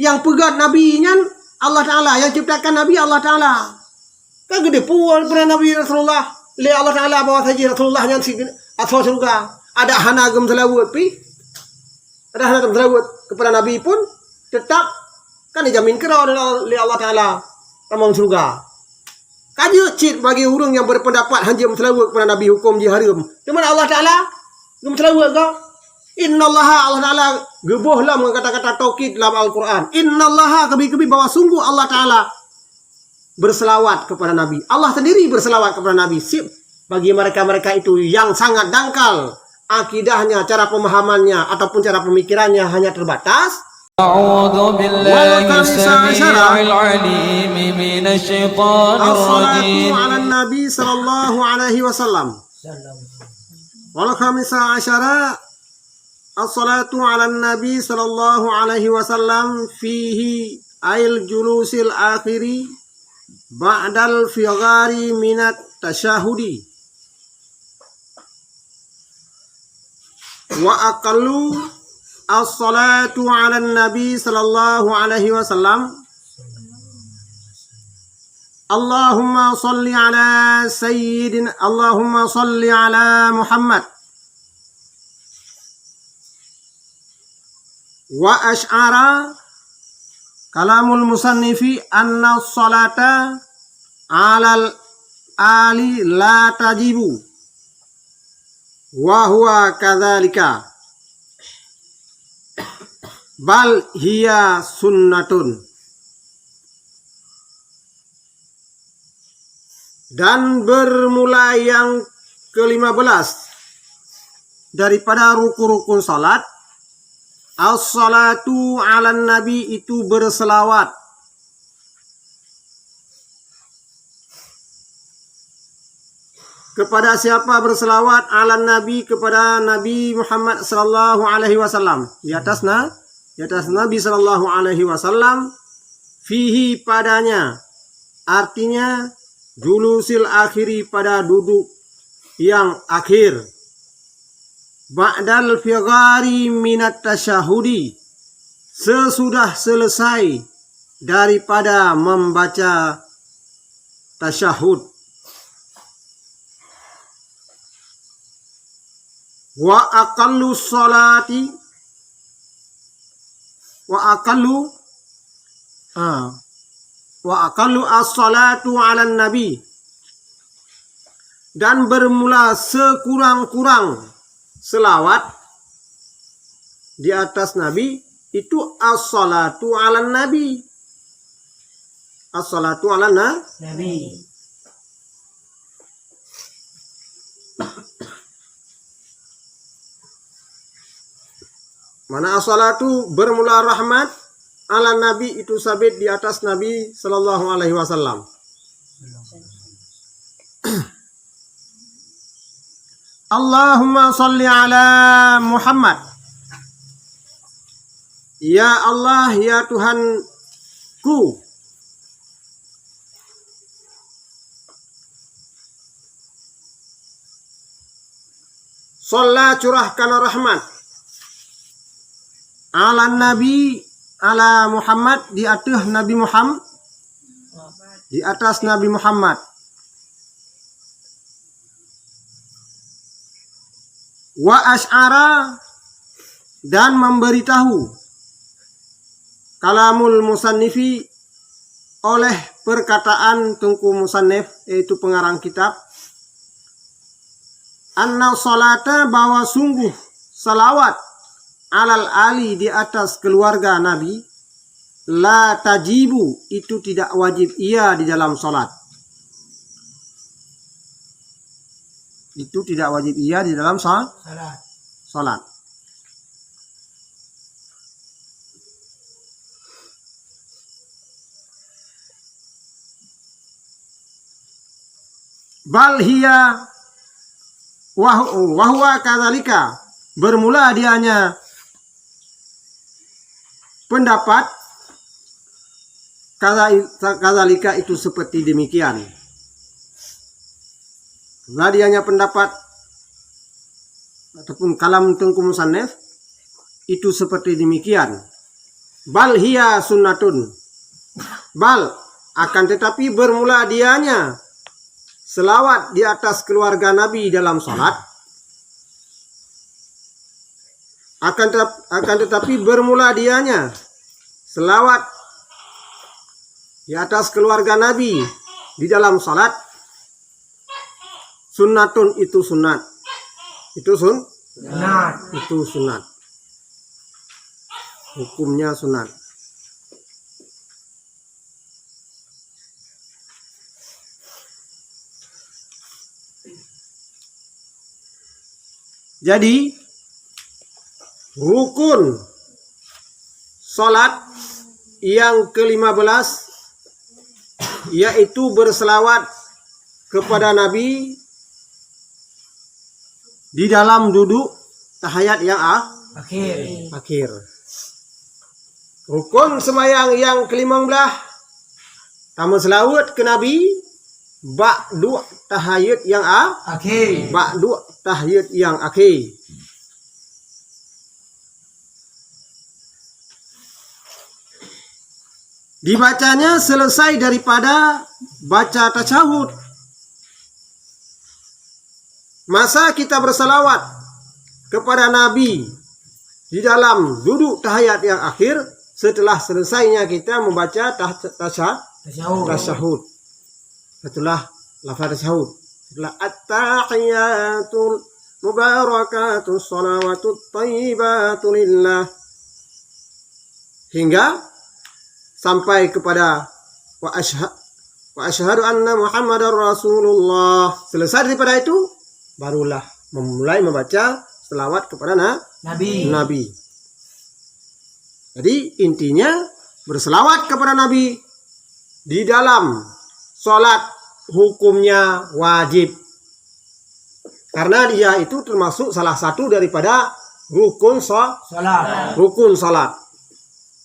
Yang pegat nabinya Allah Ta'ala, yang ciptakan Nabi Allah Ta'ala. Kan gede puan pada Nabi Rasulullah. Le Allah Ta'ala bawa saja Rasulullah yang atau surga. Ada hanagam selawut pi. Ada hanagam selawut kepada Nabi pun tetap kan dijamin kerau oleh Allah Ta'ala ramang surga. Kaji cit bagi orang yang berpendapat hanya selawut kepada Nabi hukum diharam. Cuma Allah Ta'ala gem selawut kau. Innallaha Allah Ta'ala gebuhlah kata-kata taukid dalam Al-Quran. Innallaha kebi-kebi bahwa sungguh Allah Ta'ala berselawat kepada Nabi. Allah sendiri berselawat kepada Nabi. Sip. Bagi mereka-mereka itu yang sangat dangkal akidahnya, cara pemahamannya ataupun cara pemikirannya hanya terbatas. A'udzu billahi samii'il 'aliim minasy syaithaanir rajiim. As-salatu 'alan nabi sallallahu alaihi wasallam. Wal khamisa asyara as-salatu 'alan nabi sallallahu alaihi wasallam fihi ail julusil akhiri ba'dal fighari minat tasyahudi wa aqallu as-salatu 'alan nabi sallallahu alaihi wasallam Allahumma salli ala sayyidina Allahumma salli ala Muhammad wa ash'ara kalamul musannifi anna salata alal ali la tajibu wa huwa kadzalika bal hiya sunnatun. Dan bermula yang ke-15 daripada rukun-rukun salat, as-salatu 'alan nabi itu berselawat. Kepada siapa berselawat? 'Alan nabi, kepada Nabi Muhammad sallallahu alaihi wasallam. Di atas Nabi sallallahu alaihi wasallam, fihi padanya. Artinya julusil akhiri pada duduk yang akhir. Ba'dal fighari minat tasyahudi, sesudah selesai daripada membaca tasyahud. Wa aqallu salati wa aqallu as-salatu 'alan nabi, dan bermula sekurang-kurang selawat di atas nabi itu as-salatu 'alan nabi. As-salatu 'alan nabi. Mana as-salatu bermula rahmat, ala nabi itu sabit di atas Nabi sallallahu alaihi wasallam. Allahumma salli ala Muhammad. Ya Allah, ya Tuhanku, shalla curahkan rahmat, ala nabi, ala Muhammad, di atas Nabi Muhammad, di atas Nabi Muhammad. Wa ash'ara, dan memberitahu, kalamul musannifi, oleh perkataan tungku musannif, yaitu pengarang kitab, anna salata, bahwa sungguh salawat, alal ali, di atas keluarga Nabi, la tajibu, itu tidak wajib ia di dalam salat. Itu tidak wajib ia di dalam salat. Bal hiya wahwa kadzalika, bermula dianya pendapat kadzalika itu seperti demikian. Dianya pendapat ataupun kalam tengku musannif itu seperti demikian. Bal hiya sunnatun. Bal akan tetapi bermula dianya selawat di atas keluarga Nabi dalam salat. Akan tetapi bermula dianya selawat di atas keluarga Nabi di dalam salat. Sunnatun itu sunat. Itu sunat. Itu sunat. Hukumnya sunat. Jadi rukun salat yang ke-15 yaitu berselawat kepada Nabi di dalam duduk tahiyat yang akhir. Rukun sembahyang yang ke-15 tamu selawat ke Nabi ba'du tahiyat yang akhir. Ba'du tahiyat yang akhir. Dibacanya selesai daripada baca tasyahud. Masa kita bersalawat kepada Nabi di dalam duduk tahiyat yang akhir setelah selesainya kita membaca tasyahud. Setelah lafaz tasyahud. Setelah at-tahiyatul mubarakatus salawatut thayyibatu lillah hingga sampai kepada wa asyhadu anna Muhammadar Rasulullah. Selesai daripada itu barulah memulai membaca selawat kepada Nabi. Jadi intinya berselawat kepada Nabi di dalam salat hukumnya wajib. Karena dia itu termasuk salah satu daripada rukun salat.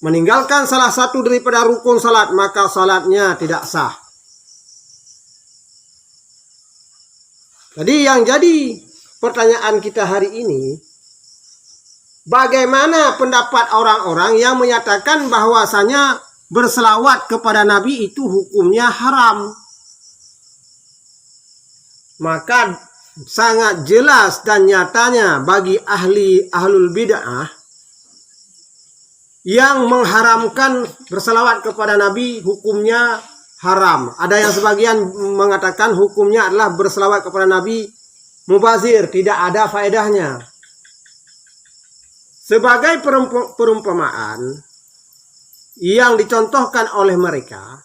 Meninggalkan salah satu daripada rukun salat maka salatnya tidak sah. Jadi yang jadi pertanyaan kita hari ini, bagaimana pendapat orang-orang yang menyatakan bahwasanya berselawat kepada Nabi itu hukumnya haram? Maka sangat jelas dan nyatanya bagi ahlul bid'ah yang mengharamkan berselawat kepada Nabi hukumnya haram. Ada yang sebagian mengatakan hukumnya adalah berselawat kepada Nabi mubazir, tidak ada faedahnya. Sebagai perumpamaan yang dicontohkan oleh mereka,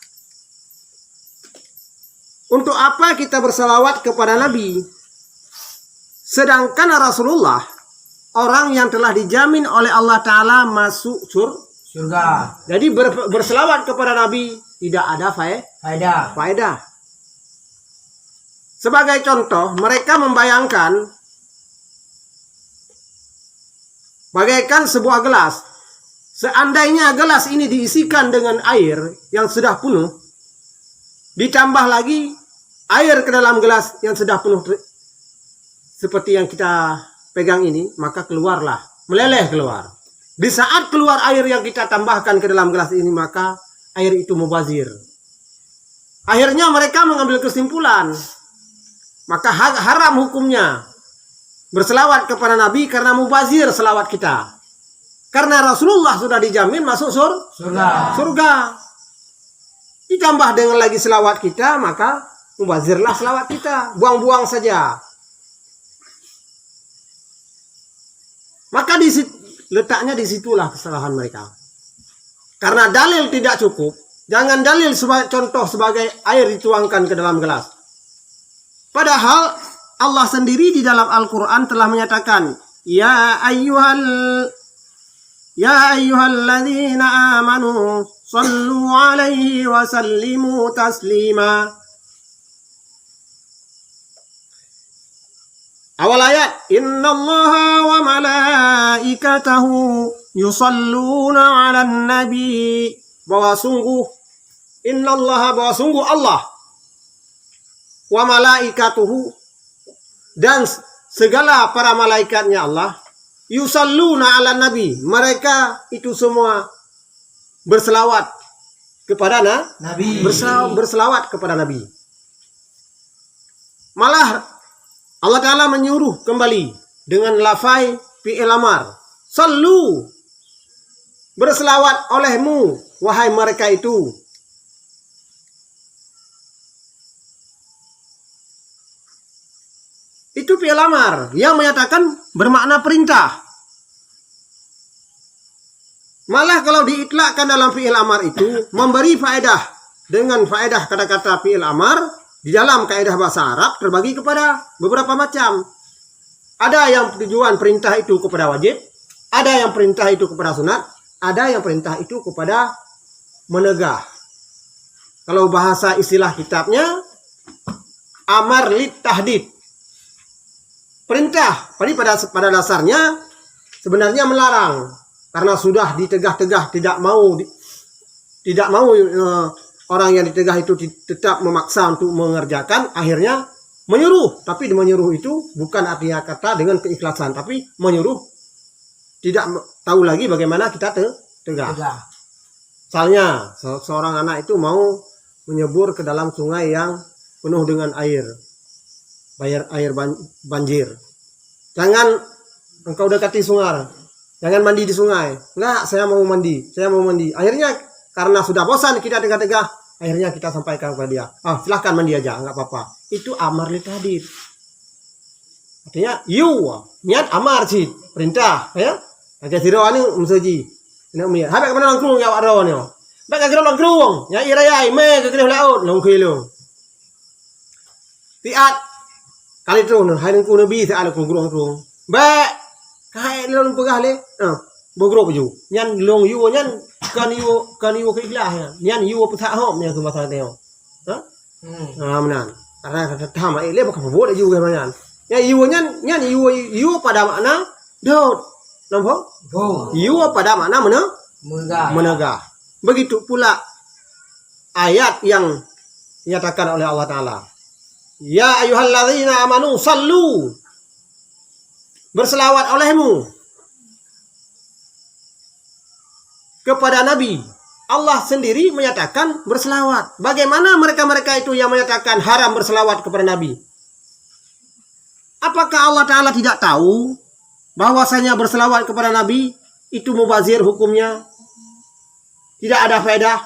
untuk apa kita berselawat kepada Nabi? Sedangkan Rasulullah orang yang telah dijamin oleh Allah Ta'ala masuk surga. Jadi berselawat kepada Nabi tidak ada faedah. Sebagai contoh, mereka membayangkan bagaikan sebuah gelas. Seandainya gelas ini diisikan dengan air yang sudah penuh, ditambah lagi air ke dalam gelas yang sudah penuh seperti yang kita pegang ini, maka keluarlah, meleleh keluar. Di saat keluar air yang kita tambahkan ke dalam gelas ini, maka air itu mubazir. Akhirnya mereka mengambil kesimpulan, maka haram hukumnya berselawat kepada Nabi karena mubazir selawat kita. Karena Rasulullah sudah dijamin masuk surga. Ditambah dengan lagi selawat kita, maka mubazirlah selawat kita. Buang-buang saja. Maka letaknya disitulah kesalahan mereka. Karena dalil tidak cukup, jangan dalil sebagai contoh sebagai air dituangkan ke dalam gelas. Padahal Allah sendiri di dalam Al-Quran telah menyatakan, Ya ayyuhalladzina amanu sallu alaihi wa sallimu taslima. Awal ayat, innallaha wa malaikatahu yusalluna 'alan nabi. Bahwa sungguh Allah wa malaikatuhu dan segala para malaikatnya Allah yusalluna 'alan nabi. Mereka itu semua berselawat kepada Nabi. berselawat kepada Nabi. Malah Allah Ta'ala menyuruh kembali dengan lafai fi'il amar. Sallu, berselawat olehmu wahai mereka itu. Itu fi'il amar yang menyatakan bermakna perintah. Malah kalau diitlakkan dalam fi'il amar itu memberi faedah dengan faedah kata-kata fi'il amar di dalam kaidah bahasa Arab terbagi kepada beberapa macam. Ada yang tujuan perintah itu kepada wajib, ada yang perintah itu kepada sunat, ada yang perintah itu kepada menegah. Kalau bahasa istilah kitabnya amar lit tahdid. Perintah, pada dasarnya sebenarnya melarang karena sudah ditegah-tegah, tidak mau orang yang ditegah itu tetap memaksa untuk mengerjakan, akhirnya menyuruh. Tapi menyuruh itu bukan artinya kata dengan keikhlasan, tapi menyuruh tidak tahu lagi bagaimana kita tegah. Misalnya seorang anak itu mau menyebur ke dalam sungai yang penuh dengan air banjir. Jangan engkau dekati sungai, jangan mandi di sungai. Enggak, saya mau mandi. Akhirnya karena sudah bosan kita tegah-tegah, akhirnya kita sampaikan kepada dia, silahkan mandi aja, enggak apa-apa. Itu amar li tahdid. Artinya niat amar sih, perintah, ya. Agak siro anu mesti. Ina umia. Habaq mana langkrung ya waro ni. Bak agak langkrung, ya irayai me ke kene laut, long khilung. Tiat kali tu hai ku nabi sa ala ku grong ba kai long pegah le bogro baju nyan long yu nyan kan yu ke ikhlas nyan yu putha hom nya ku masa teo menan karena tham ai le ba ka bo yu ke manan ya yu nyan yu pada makna daud nampak yu pada makna menegah. Begitu pula ayat yang dinyatakan oleh Allah Ta'ala, ya ayyuhalladzina amanu sallu, berselawat olehmu kepada Nabi. Allah sendiri menyatakan berselawat. Bagaimana mereka-mereka itu yang menyatakan haram berselawat kepada Nabi? Apakah Allah Ta'ala tidak tahu bahwasanya berselawat kepada Nabi itu mubazir hukumnya? Tidak ada faedah.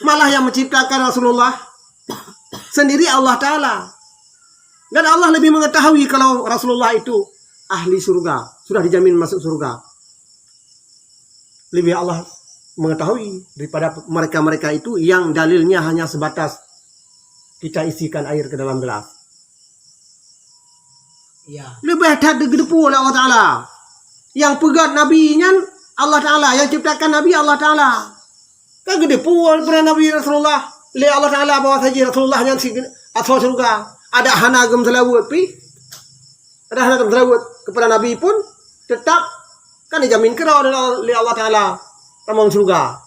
Malah yang menciptakan Rasulullah sendiri Allah Ta'ala. Dan Allah lebih mengetahui kalau Rasulullah itu ahli surga, sudah dijamin masuk surga. Lebih Allah mengetahui daripada mereka-mereka itu yang dalilnya hanya sebatas kita isikan air ke dalam gelas. Ya. Lebih tergedepu oleh Allah Ta'ala. Yang pegat Nabi-nya Allah Ta'ala, yang ciptakan Nabi Allah Ta'ala. Kan gedepu pada Nabi Rasulullah. Le Allah Ta'ala bawa saja Rasulullah yang asal surga. Ada hanagam selawat pi. Ada hanagam selawat kepada Nabi pun tetap kan dijamin kira oleh Allah Ta'ala tamang surga.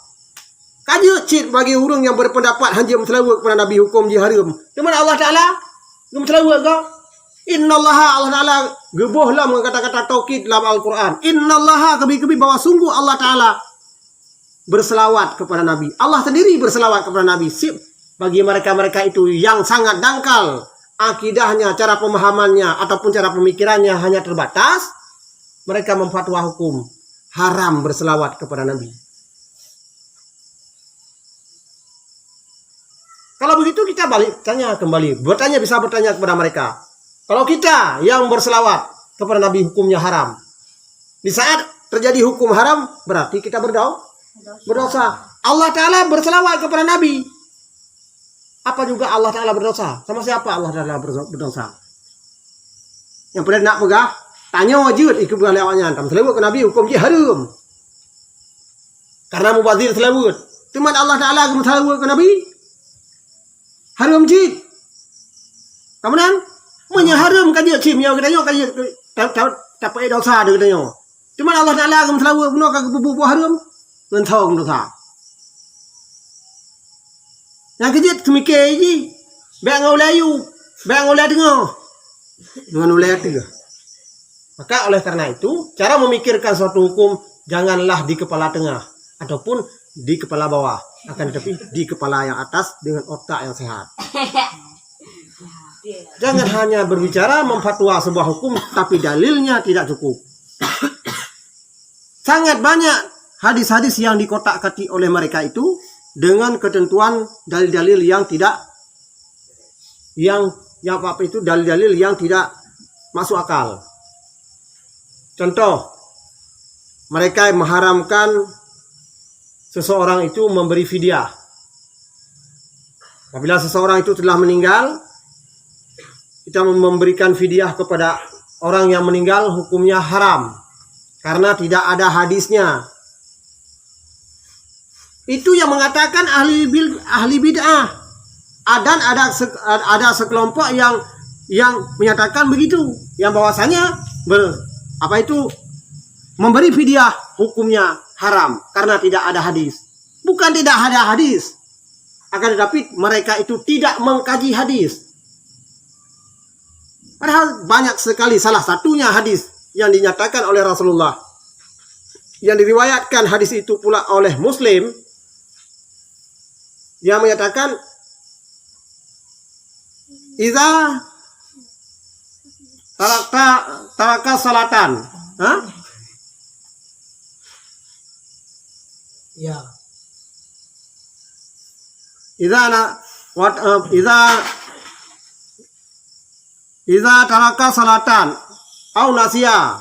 Kaji cit bagi orang yang berpendapat hanya selawat kepada Nabi hukum jiharim. Di mana Allah Ta'ala gum selawat kau? Innallaha, Allah Ta'ala gebuhlah kata-kata taukid dalam Al-Quran. Innallaha, kebi-kebi bahwa sungguh Allah Ta'ala berselawat kepada Nabi. Allah sendiri berselawat kepada Nabi. Sip. Bagi mereka-mereka itu yang sangat dangkal akidahnya, cara pemahamannya ataupun cara pemikirannya hanya terbatas, mereka memfatwa hukum haram berselawat kepada Nabi. Kalau begitu kita balik tanya kembali, bisa bertanya kepada mereka. Kalau kita yang berselawat kepada Nabi hukumnya haram, di saat terjadi hukum haram berarti kita berdosa. Allah Ta'ala berselawat kepada Nabi. Apa juga Allah Ta'ala berdosa? Sama siapa Allah Ta'ala berdosa? Yang pada nak pegah, tanya wajud ikut lewatnya. Tam selawat ke Nabi hukum dia haram. Karena mubazir selawat. Cuma Allah Ta'ala selawat ke Nabi haram jid. Kemudian menyaharam kan dia cim yang katanya tak pakai dosa dia katanya. Cuma Allah Ta'ala agam selawat guna ke bubu haram ngentau dosa. Yang kejut semikir je. Baik ngoleh you, baik ngoleh dengar. Dengan ngoleh tiga. Maka oleh karena itu, cara memikirkan suatu hukum janganlah di kepala tengah. ataupun di kepala bawah, akan tetapi di kepala yang atas dengan otak yang sehat. Jangan hanya berbicara memfatwa sebuah hukum tapi dalilnya tidak cukup. Sangat banyak hadis-hadis yang dikotak-katik oleh mereka itu dengan ketentuan dalil-dalil yang tidak dalil-dalil yang tidak masuk akal. Contoh, mereka mengharamkan seseorang itu memberi fidyah. Apabila seseorang itu telah meninggal, kita memberikan fidyah kepada orang yang meninggal, hukumnya haram karena tidak ada hadisnya. Itu yang mengatakan ahli bid'ah. Dan ada sekelompok yang menyatakan begitu, yang bahwasanya memberi fidyah hukumnya haram karena tidak ada hadis. Bukan tidak ada hadis, akan tetapi mereka itu tidak mengkaji hadis. Padahal banyak sekali, salah satunya hadis yang dinyatakan oleh Rasulullah, yang diriwayatkan hadis itu pula oleh Muslim, yang menyatakan idza taraka salatan, Ya. Idza taraka salatan au nasiya.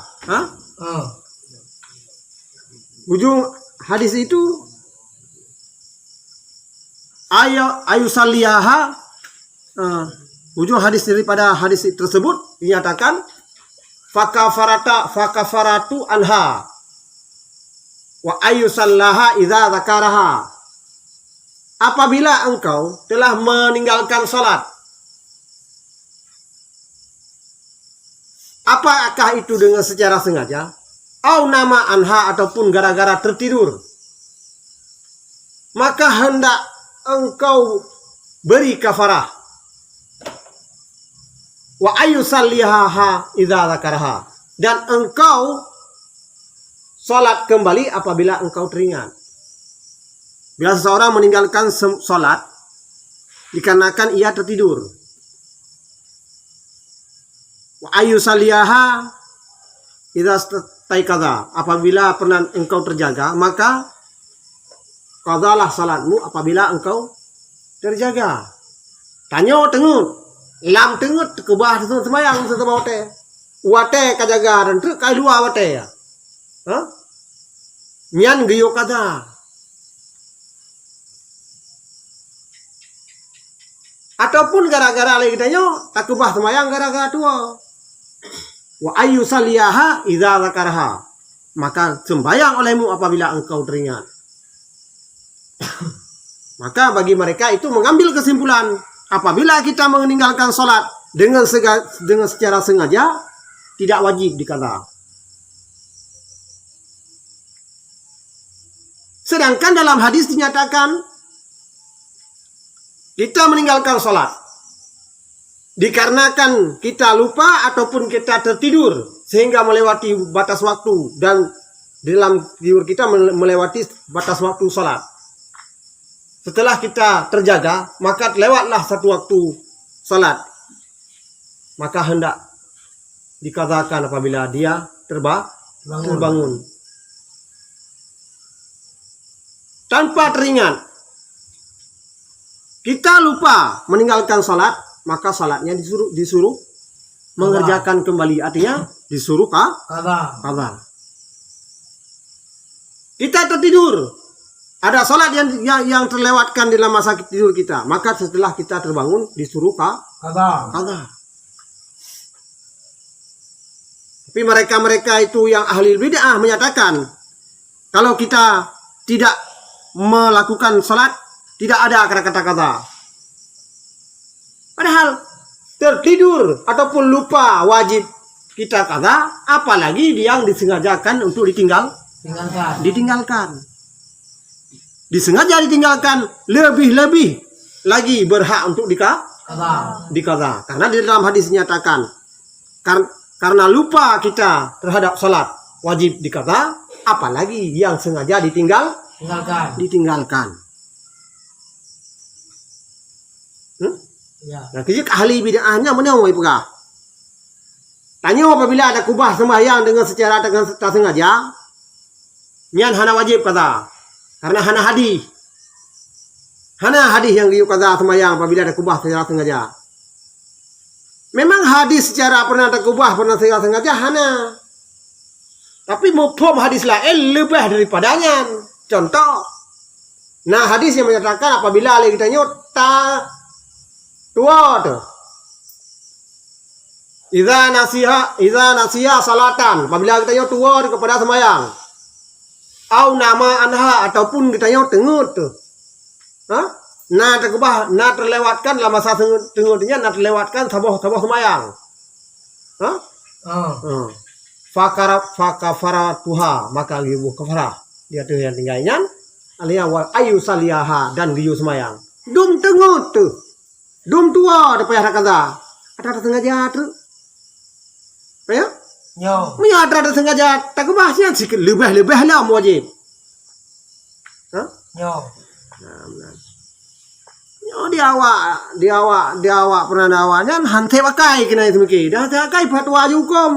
Ujung hadis itu ayu saliyaha. Ujung hadis daripada hadis tersebut dinyatakan fakafaratu anha wa ayu sallaha idza zakaraha. Apabila engkau telah meninggalkan salat, apakah itu dengan secara sengaja, au nama anha, ataupun gara-gara tertidur, maka hendak engkau beri kafarah. Wa ayyusalliha idza zakaraha, dan engkau salat kembali apabila engkau teringat. Bila seseorang meninggalkan salat dikarenakan ia tertidur, wa ayyusalliha idza taikaza, apabila pernah engkau terjaga, maka qadalah salatmu apabila engkau terjaga. Tanyo tengut lam tengut kebah tu semayang setempat wate wate kajaga dan tu kai dua wate ya, mian giyo kata, ataupun gara-gara lagi tanyo tak kebah semayang gara-gara tua. Wa ayu saliyaha idza zakaraha, maka sembayang olehmu apabila engkau teringat. Maka bagi mereka itu mengambil kesimpulan, apabila kita meninggalkan salat dengan secara sengaja, tidak wajib dikata. Sedangkan dalam hadis dinyatakan kita meninggalkan salat dikarenakan kita lupa ataupun kita tertidur sehingga melewati batas waktu, dan dalam tidur kita melewati batas waktu salat. Setelah kita terjaga, maka lewatlah satu waktu salat, maka hendak dikatakan apabila dia terbangun tanpa teringat. Kita lupa meninggalkan salat, maka salatnya disuruh mengerjakan kembali, artinya disuruh qadha. Kita tertidur, ada salat yang terlewatkan dalam masa tidur kita, maka setelah kita terbangun disuruh qadha. Tapi mereka itu yang ahli bid'ah menyatakan kalau kita tidak melakukan salat tidak ada kata-kata qadha. Padahal tertidur ataupun lupa wajib kita qadha, apalagi yang disengajakan untuk ditinggalkan. Disengaja ditinggalkan lebih-lebih lagi berhak untuk dikata. Karena di dalam hadis dinyatakan karena lupa kita terhadap salat wajib dikata, apalagi yang sengaja ditinggalkan. Ya. Nah, kerja ahli bid'ahnya mana orang pegah? Tanya apabila ada kubah sembahyang dengan secara tak sengaja, nyan hana wajib kata. Karena hana hadis. Hana hadis yang diuk kata sembahyang apabila ada kubah secara sengaja. Memang hadis secara pernah ada kubah pernah secara sengaja hana. Tapi mufhum hadis lain lebih daripadanya. Contoh. Nah, hadis yang menyatakan apabila Ali kita nyota tua tu. Iza nasiha salatan. Apabila kita nyota tua kepada sembahyang. Au nama anha ataupun kita nyota tengut tu. Nah terkubah, nah terlewatkan dalam masa tengutnya, nah terlewatkan sabah sembahyang. Fakafara tuha maka libu kafara. Dia tu yang tinggalnya. Alia wa ayu saliaha dan giyu semayang. Dum tengut tu. Dum tua ada payah kata. Ada sengaja tu. Payah? Yo. Mi ada sengaja tak bahasnya sikit lebih lah wajib. Yo. Yo dia awak pernah awaknya hantai pakai kena itu mungkin. Dah pakai fatwa hukum.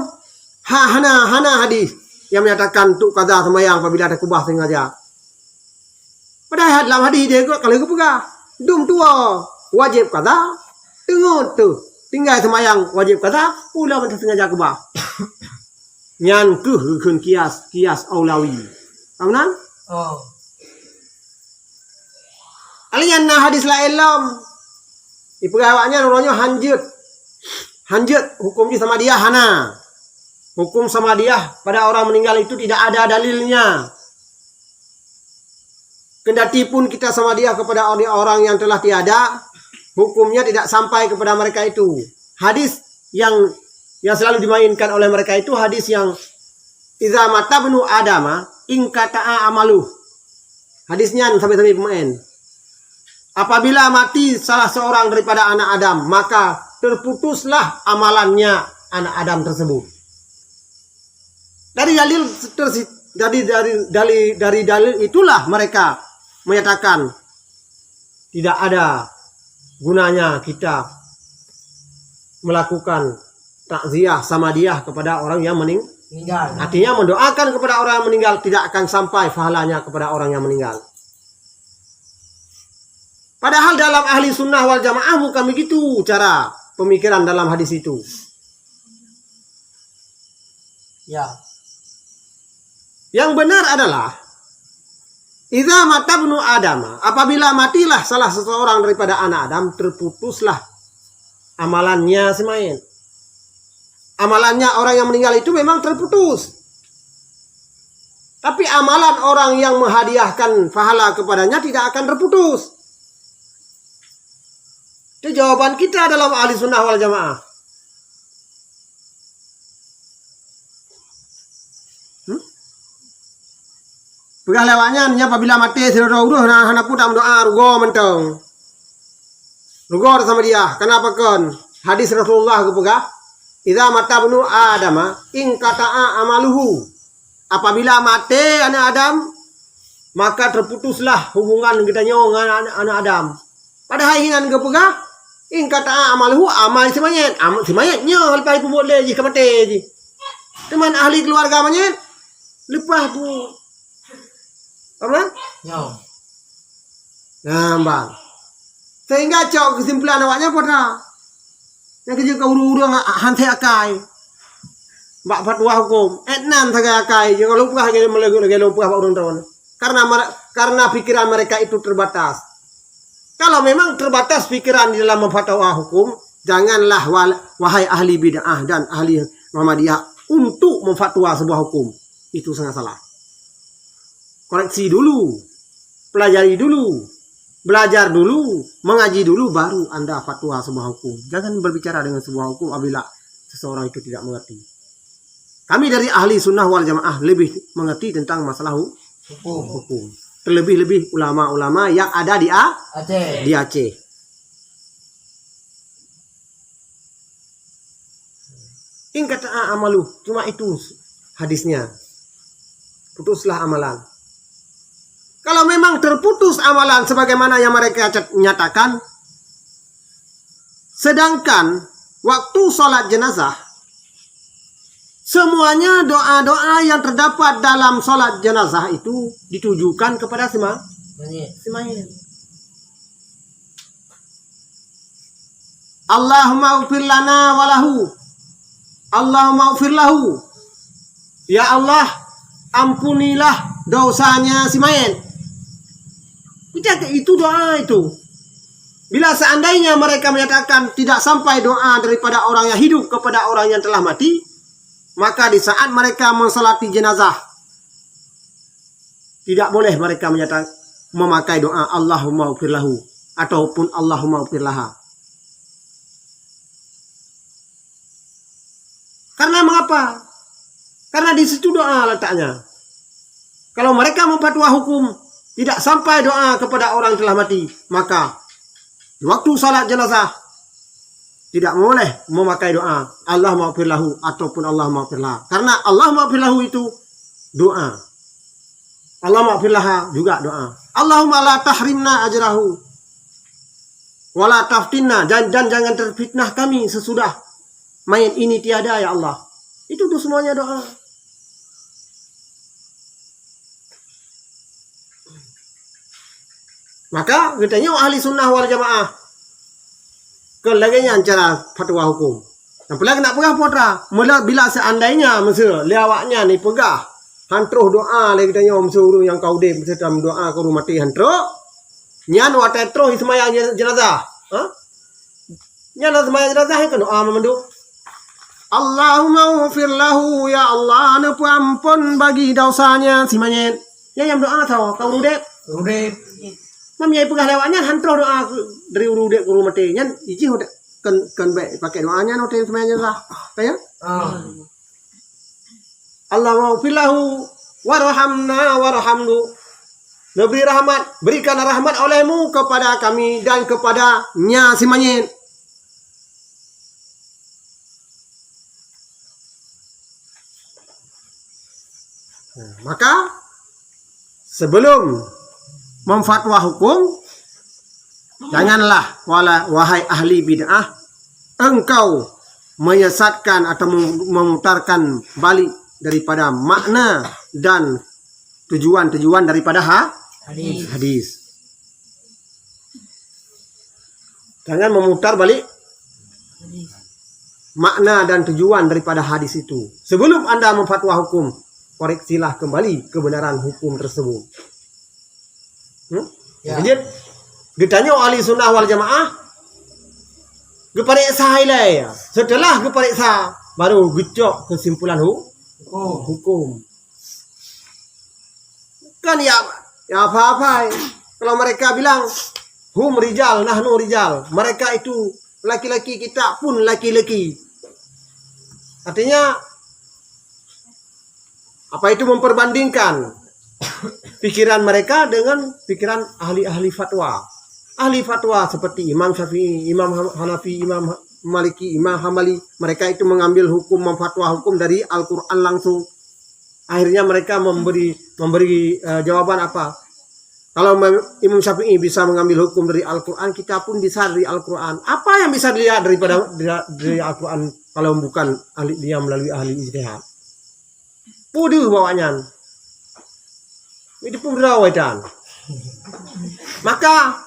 Hana hadis yang menyatakan untuk qada sembahyang apabila ada kubah sengaja. Padahal dalam hadis dia kalau aku pegah dum tua wajib qada, tengut tu tinggal sembahyang wajib qada, pula mentah sengaja kubah. Nyan keun kias aulawi. Kamunan? Alian nah hadis la ilam. Ipegawaknya namanya hanjut hukumnya sama dia hana. Hukum sama dia pada orang meninggal itu tidak ada dalilnya. Kendati pun kita sama dia kepada orang yang telah tiada, hukumnya tidak sampai kepada mereka itu. Hadis yang selalu dimainkan oleh mereka itu hadis yang iza mata benu adama in kata'a amalu. Hadisnya sampai pemain. Apabila mati salah seorang daripada anak Adam, maka terputuslah amalannya anak Adam tersebut. Dari dalil itulah mereka menyatakan tidak ada gunanya kita melakukan takziah sama dia kepada orang yang meninggal. Artinya mendoakan kepada orang yang meninggal tidak akan sampai pahalanya kepada orang yang meninggal. Padahal dalam ahli sunnah wal jamaah bukan begitu cara pemikiran dalam hadis itu. Ya. Yang benar adalah idza mata ibnu Adam, apabila matilah salah seseorang daripada anak Adam, terputuslah amalannya semain. Amalannya orang yang meninggal itu memang terputus. Tapi amalan orang yang menghadiahkan pahala kepadanya tidak akan terputus. Itu jawaban kita dalam ahli sunnah wal jamaah. Pegah lewatnya apabila mati sudah hana pun tak doa rugo mentong. Rugo sama dia. Kenapa kan? Hadis Rasulullah ke pegah. Idza mata ibnu Adam in kata'a amaluhu. Apabila mati anak Adam, maka terputuslah hubungan kita dengan anak Adam. Padahal hinan ke pegah in kata'a amaluhu amal semayat. Amal semayatnya lepas itu boleh je ke mati je. Teman ahli keluarga mayat lepas tu apa? Yo. Nah, bang. Sehingga cok kesimpulan awaknya pada yang kerja kau urung hantai akai. Bak fatwa hukum. Etnan sagai akai. Jangan lupa lagi lupa orang tahun. Karena pikiran mereka itu terbatas. Kalau memang terbatas pikiran di dalam fatwa hukum, janganlah wahai ahli bid'ah dan ahli Muhammadiyah untuk memfatwa sebuah hukum. Itu sangat salah. Koreksi dulu, pelajari dulu, belajar dulu, mengaji dulu, baru Anda fatwa sebuah hukum. Jangan berbicara dengan sebuah hukum apabila seseorang itu tidak mengerti. Kami dari ahli sunnah wal jamaah lebih mengerti tentang masalah hukum. Terlebih-lebih ulama-ulama yang ada di Aceh. In kata'a amalu, cuma itu hadisnya. Putuslah amalan. Kalau memang terputus amalan sebagaimana yang mereka nyatakan. Sedangkan waktu sholat jenazah, semuanya doa-doa yang terdapat dalam sholat jenazah itu ditujukan kepada si mayit. Allahumma ufir lana walahu, Allahumma ufir lahu. Ya Allah, ampunilah dosanya si mayit. Itu doa itu. Bila seandainya mereka menyatakan tidak sampai doa daripada orang yang hidup kepada orang yang telah mati, maka di saat mereka mensolati jenazah, tidak boleh mereka menyatakan memakai doa Allahumma ufir lahu ataupun Allahumma ufir laha. Karena mengapa? Karena di situ doa letaknya. Kalau mereka memfatwa hukum tidak sampai doa kepada orang yang telah mati, maka di waktu salat jenazah tidak boleh memakai doa Allahumma ufir lahu ataupun Allahumma ufir laha. Karena Allahumma ufir lahu itu doa. Allahumma ufir laha juga doa. Allahumma la tahrimna ajrahu wala taftinna, dan jangan terfitnah kami sesudah mayat ini tiada ya Allah. Itu tuh semuanya doa. Maka katanya ahli sunnah wal jamaah kelaganya cara fatwa hukum. Dan pelagi nak pegah potra, bila seandainya masa liawaknya ni pegah hantruh doa lagi katanya masa yang kau dem sedang doa kau mati hantruh. Nyan wa tetro ismaya jenazah. Ha? Nyan ismaya jenazah kan doa memandu. Allahumma ufir lahu, ya Allah nepu ampun bagi dosanya si mayit. Ya yang doa tahu kau rudep. Mam yai pegah lewatnya hantro doa dari urudek ke rumah teh nyan iji hodak kan baik pakai doanya no teh semuanya lah kayak Allahumma ufir lahu warhamna warhamnu, beri rahmat, berikan rahmat olehmu kepada kami dan kepada nya si mayit. Maka sebelum memfatwa hukum, janganlah wahai ahli bid'ah engkau menyesatkan atau memutarkan balik daripada makna dan tujuan daripada hadis. Jangan memutar balik makna dan tujuan daripada hadis itu. Sebelum Anda memfatwa hukum, koreksilah kembali kebenaran hukum tersebut. Jadi ditanya ahli sunnah wal jamaah, geperiksa ilai. Setelah geperiksa baru gecok kesimpulan hukum. Kan ya apa-apa. Kalau mereka bilang hum rijal nahnu rijal, mereka itu laki-laki, kita pun laki-laki. Artinya apa itu memperbandingkan pikiran mereka dengan pikiran ahli-ahli fatwa. Ahli fatwa seperti Imam Syafi'i, Imam Hanafi, Imam Maliki, Imam Hambali, mereka itu mengambil hukum, memfatwa hukum dari Al-Quran langsung. Akhirnya mereka memberi jawaban apa? Kalau Imam Syafi'i bisa mengambil hukum dari Al-Quran, kita pun bisa dari Al-Quran. Apa yang bisa dilihat dari Al-Quran kalau bukan dia melalui ahli ijtihad? Puduh bawanya. Itu pun berawaitan. Maka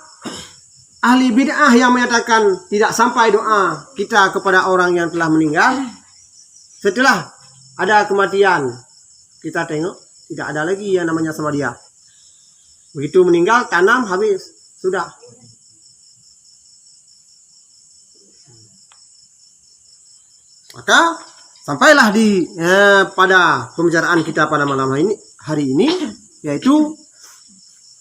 ahli bid'ah yang menyatakan tidak sampai doa kita kepada orang yang telah meninggal, setelah ada kematian, kita tengok tidak ada lagi yang namanya sama dia. Begitu meninggal, tanam habis, sudah. Maka sampailah pada pembicaraan kita pada malam hari ini, yaitu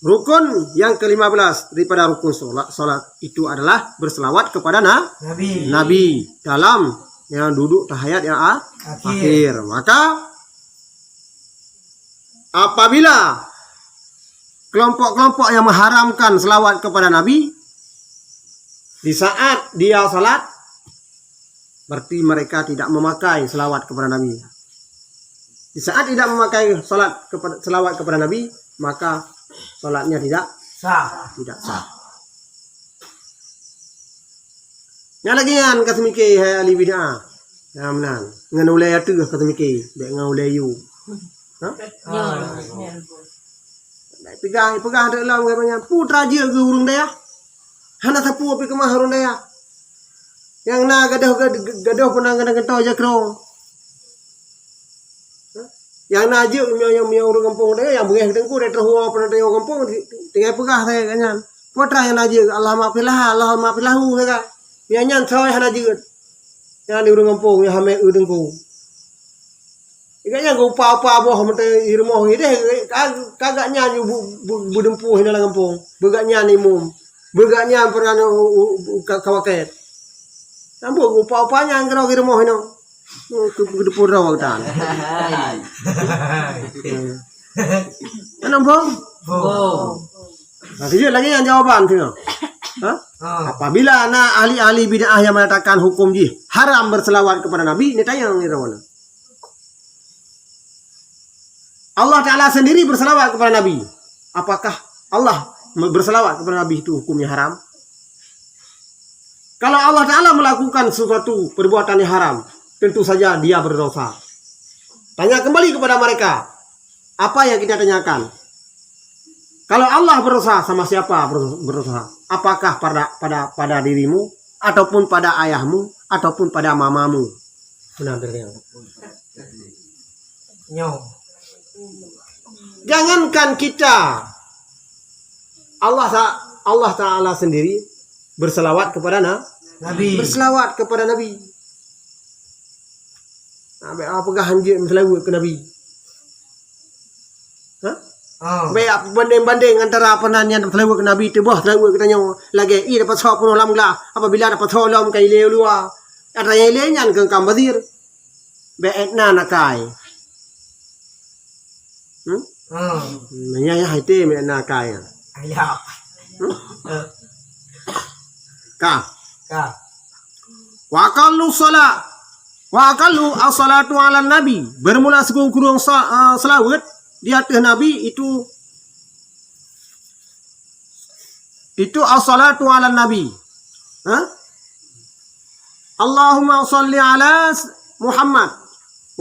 rukun yang ke-15 daripada rukun salat itu adalah berselawat kepada Nabi dalam yang duduk tahiyat yang akhir. Maka apabila kelompok-kelompok yang mengharamkan selawat kepada Nabi di saat dia salat, berarti mereka tidak memakai selawat kepada Nabi. Di saat tidak memakai selawat kepada Nabi, maka Salatnya tidak Sah. sah. Yang lagi kan kata mikir hai ahli bid'ah. Ya menan. Ngan ulai atu kata mikir, baik ngan ulai you. Ha? Baik pegang ada lam katanya, putra je ke urung daya. Hana sapu api ke mah urung daya. Yang na gadah pernah kena aja krong. Yang na je yang urung kampung daya yang bengeh tengku dah terhua pernah tengok kampung tinggal pegah saya kanyan. Putra yang na je Allah maafilahu saya. Yang nyan sawai hana je. Yang di urung kampung yang hame udengku. Ikatnya go apa-apa boh mete irmoh ni deh kagak nyanyi budempuh di dalam kampung. Begak nyanyi mum. Begak nyan pernah kawaket. Nampu go apa-apa nyang kira irmoh ni. Ke depur rawa tan. Nampu? Oh. Nah, dia lagi yang jawaban tu. Ha? Apabila na ahli-ahli bid'ah yang mengatakan hukum haram berselawat kepada Nabi, ni tanya ni rawana. Allah Ta'ala sendiri berselawat kepada Nabi. Apakah Allah berselawat kepada Nabi itu hukumnya haram? Kalau Allah Ta'ala melakukan sesuatu perbuatan yang haram, tentu saja dia berdosa. Tanya kembali kepada mereka. Apa yang kita tanyakan? Kalau Allah berdosa, sama siapa berdosa? Apakah pada dirimu, ataupun pada ayahmu, ataupun pada mamamu? Benar benar. Nyo. Jangankan kita, Allah Ta'ala sendiri berselawat kepada Nabi. Berselawat kepada Nabi. Apa hanjir selawat ke Nabi? Ha? Baik banding antara penanya selawat ke Nabi tu bah selawat kita nyawa lagi dapat sok pun lam lah apabila dapat tolong kai leu luar ada yang lainnya ke kambadir baik na nakai Nanya haite me na kai Ayah. ka Ka. wa aqallu as-salatu ala nabi bermula sekurang-kurang selawat di atas Nabi itu as-salatu ala Nabi. Ha? Allahumma salli ala Muhammad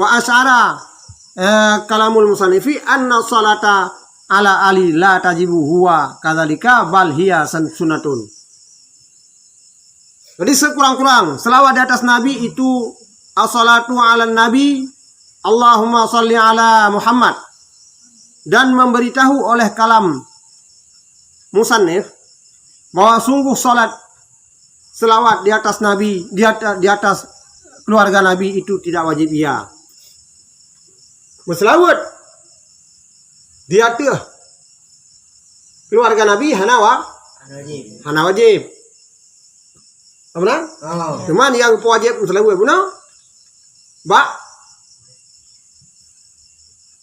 wa asyara kalamul musannifi anna salata ala ali la tajibu huwa kadzalika bal hiya sunnatun. Jadi sekurang-kurang selawat di atas Nabi itu as-salatu ala Nabi Allahumma salli ala Muhammad dan memberitahu oleh kalam musannif bahwa sungguh selawat di atas Nabi di atas keluarga Nabi itu tidak wajib ia. Berselawat di atas keluarga Nabi hana wajib. Apa benar? Cuman yang wajib berselawat benar?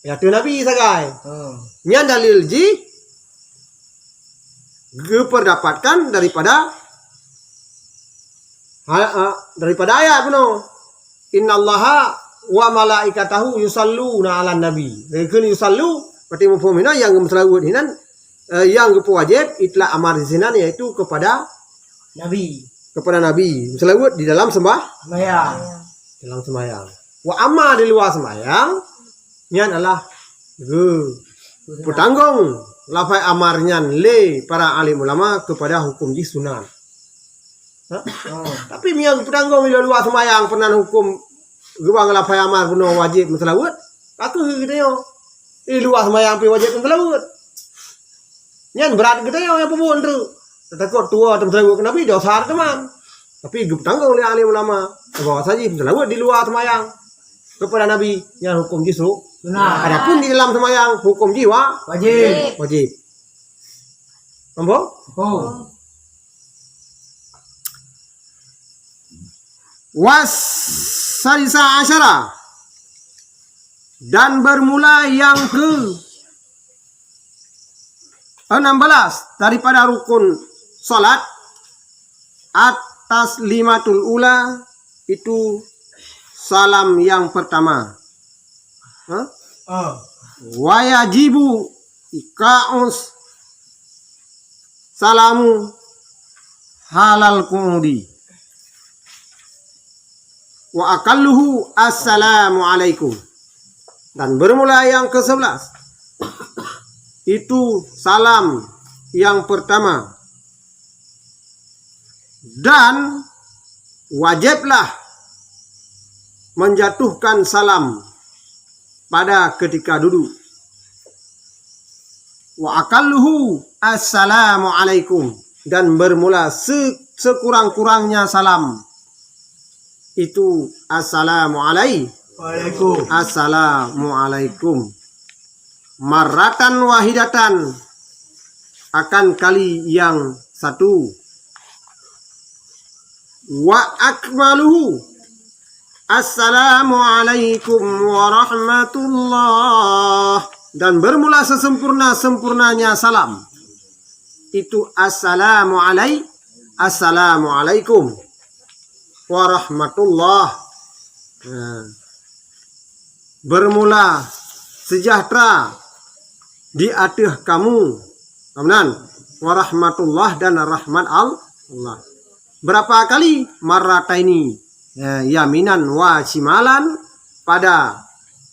Ya tu Nabi sagai. Nya dalil dapatkan daripada ayat benar. Innallaha wa malaikatahu yusalluna 'alan nabi. Kalau yusallu berarti mufhumina yang berselawat hinan yang wajib itla amar di sini yaitu kepada Nabi. Berselawat di dalam Sembahyang. dalam sembahyang. Wa amma di luar sembahyang nya adalah bertanggung lafai amarnya le para alim ulama kepada hukum sunat. Tapi yang bertanggung di luar sembahyang pernah hukum gebang lafai amar benar wajib berselawat. Aku gitu di luar sembahyang pi wajib berselawat. Nyan berat gitu yang pun tu. Takut tua berselawat ke Nabi dosa teman. Tapi bertanggung oleh alim ulama bahwa saja berselawat di luar sembahyang kepada Nabi yang hukum sunat. Adapun di dalam sembahyang hukum wajib. Nampak? Salisa asyara dan bermula yang ke 16 daripada rukun salat atas limatul ula itu salam yang pertama. Wajibu ika'us salamu halal qu'udi. Wa aqalluhu assalamu alaikum. Dan bermula yang ke-11 itu salam yang pertama. Dan wajiblah menjatuhkan salam pada ketika duduk. Wa aqalluhu assalamu alaikum. Dan bermula sekurang-kurangnya salam itu assalamu alaikum. Assalamu alaikum. Marratan wahidatan, akan kali yang satu. Wa akmaluhu assalamu alaikum warahmatullah. Dan bermula sesempurna-sempurnanya salam itu assalamu alaikum warahmatullah. Bermula sejahtera di atas kamu, kemudian warahmatullah dan rahmat Allah. Berapa kali? Marrataini, yaminan wa shimalan, pada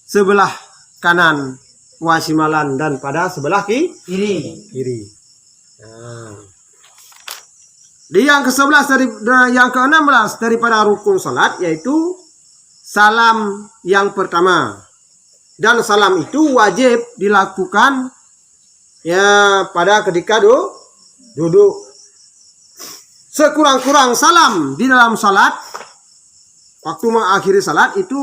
sebelah kanan, wa shimalan, dan pada sebelah kiri. Di yang ke-11 yang ke-16 daripada rukun salat yaitu salam yang pertama. Dan salam itu wajib dilakukan pada ketika duduk. Sekurang-kurang salam di dalam salat waktu mengakhiri salat itu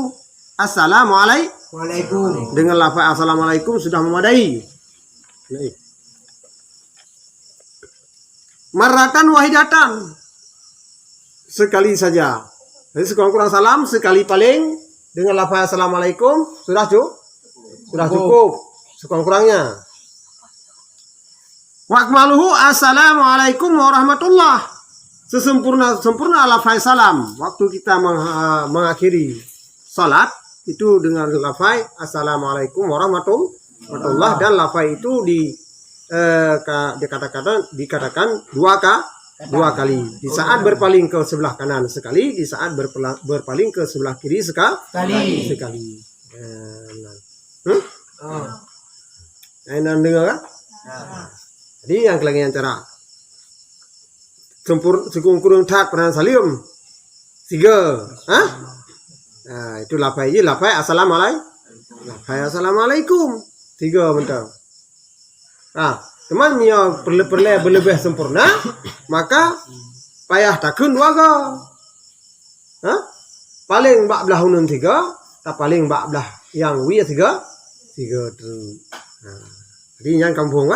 assalamu alaikum. Dengan lafaz assalamualaikum sudah memadai. Marratan wahidatan, sekali saja. Jadi sekurang-kurang salam sekali paling dengan lafaz assalamualaikum sudah cukup sekurang-kurangnya. Wa akmaluhu assalamualaikum warahmatullah. Sempurna lafaz salam waktu kita mengakhiri salat itu dengan lafaz assalamualaikum warahmatullah, dan lafaz itu dikatakan dua kali. Di saat berpaling ke sebelah kanan sekali, di saat berpaling ke sebelah kiri sekali. Enak dengar kan? Jadi yang kelenggan cara sempurna tak pernah salim 3. Nah, itu lafaz assalamualaikum 3 bentar. Teman yang berlebih sempurna, maka payah takun waga. Paling bak belah hunun 3, tak paling bak belah yang wi 3 tu. Jadi yang kampung